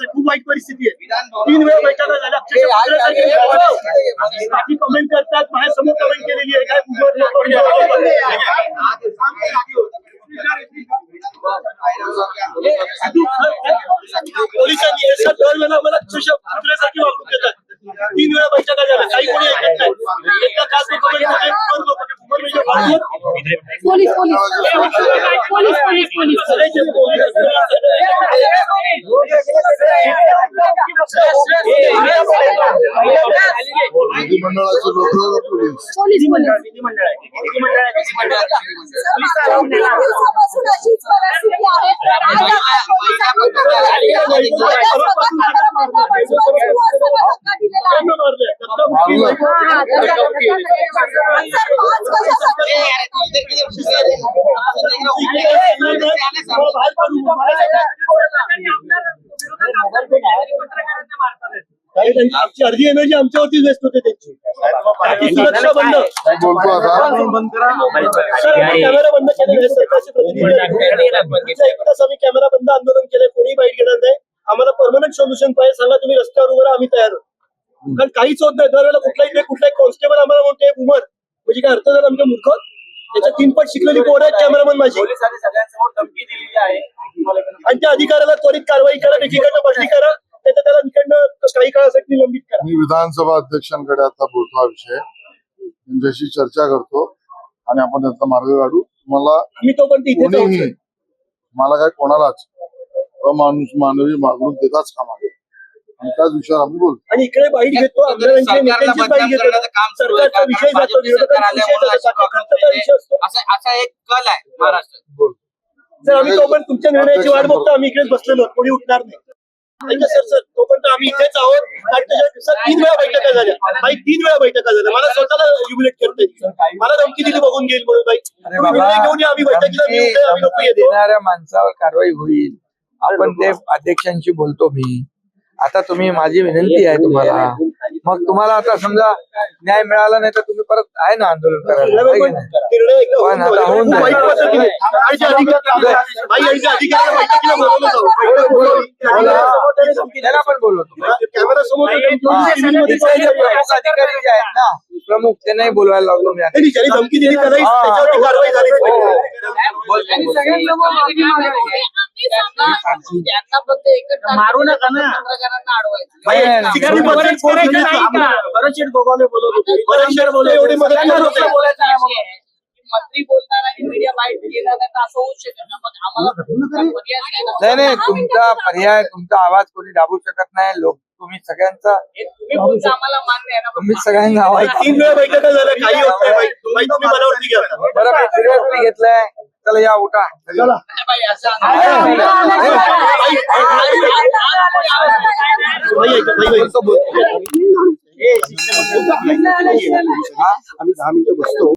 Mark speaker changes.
Speaker 1: खूप वाईट परिस्थिती आहे. 3 वेळा बैठका झाल्या. बाकी कमेंट करतात, माझ्यासमोर कमेंट केलेली आहे. काय पोलिसांनी दरवेळेला मला कुत्र्यासारखी वागणूक देतात. 3 वेळा बैठका झाल्या, काही कोणी ऐकत नाही. एका खास पोलीस आमची अर्धी एनर्जी आमच्यावरतीच वेस्ट होते त्यांची. सुरक्षा बंद कॅमेरा बंद केलेला आहे. सरकारचे प्रतिनिधी आम्ही कॅमेरा बंद आंदोलन केलंय. कोणी बाईट घेणार नाही. आम्हाला परमनंट सोल्युशन पाहिजे. सांगा तुम्ही रस्त्यावर उभं राहा, आम्ही तयार आहोत. कारण काहीच होत नाही. दरवेळेला कुठलाही कॉन्स्टेबल आम्हाला म्हणते उमर म्हणजे काय अर्थ झाला आमच्या मूर्ख. त्याच्या 3 पट शिकलेली पोरं आहेत कॅमेरामन माझी.
Speaker 2: सगळ्यांसमोर धमकी दिलेली आहे
Speaker 1: आणि त्या अधिकाऱ्याला त्वरित कारवाई करा, एकीकडनं बदली करा, त्याच्या त्याला तिकडनं काही काळासाठी निलंबित करा.
Speaker 3: मी विधानसभा अध्यक्षांकडे आता बोलतो हा विषय, त्यांच्याशी चर्चा करतो आणि आपण त्याचा मार्ग काढू. मला
Speaker 1: आम्ही तोपर्यंत इथे
Speaker 3: कोणीही मला काय कोणालाच मानवी मागणूक देताच कामा नये आणि त्याच विषयावर आम्ही बोलतो.
Speaker 1: आणि इकडे बाईट घेतो, आमदारांची नेत्यांचीच बाईट घेतो. सरकारचा विषय जातो, विरोधकांचा विषय जातो, खर्चाचा विषय असतो.
Speaker 2: असा एक कल आहे महाराष्ट्रात.
Speaker 1: सर आम्ही तोपर्यंत तुमच्या निर्णयाची वाट बघतो. आम्ही इकडेच बसलेलो, कोणी उठणार नाही. सर तोपर्यंत आम्ही इथेच आहोत. 3 वेळा बैठका झाल्या. बाई 3 वेळा बैठका झाल्या. मला स्वतःला युबिलेट करते. मला धमकी दिली बघून घेईल म्हणून. बाई घेऊन आम्ही बैठकीला आम्ही नको येतो.
Speaker 4: देणाऱ्या माणसावर कारवाई होईल. आपण ते अध्यक्षांशी बोलतो मी. आता तुम्ही, माझी विनंती आहे तुम्हाला, मग तुम्हाला आता समजा न्याय मिळाला नाही तर तुम्ही परत आहे ना आंदोलन करायला. पण आता होऊन त्याला पण बोलवतो. अधिकारी जे आहेत ना प्रमुख, त्यांनाही बोलवायला लावतो मी.
Speaker 1: धमकी दिली त्याला कारवाई झाली.
Speaker 2: मारू नका ना. मंत्री बोलणार आणि मीडिया बाईट घेणार नाही तर असं होऊ शकत
Speaker 4: नाही. तुमचा पर्याय, तुमचा आवाज कोणी दाबू शकत नाही. लोक तुम्ही सगळ्यांचा,
Speaker 2: तुम्ही बोलता आम्हाला मान्य आहे ना.
Speaker 4: तुम्ही सगळ्यांना आवाज
Speaker 1: 3 वेळा बैठका झाल्या. काही होत नाही. तुम्ही मनावरती घ्या.
Speaker 4: बरोबर सिरियसली घेतलंय. चला या उठा.
Speaker 1: आम्ही 10 मिनिटं बसतो.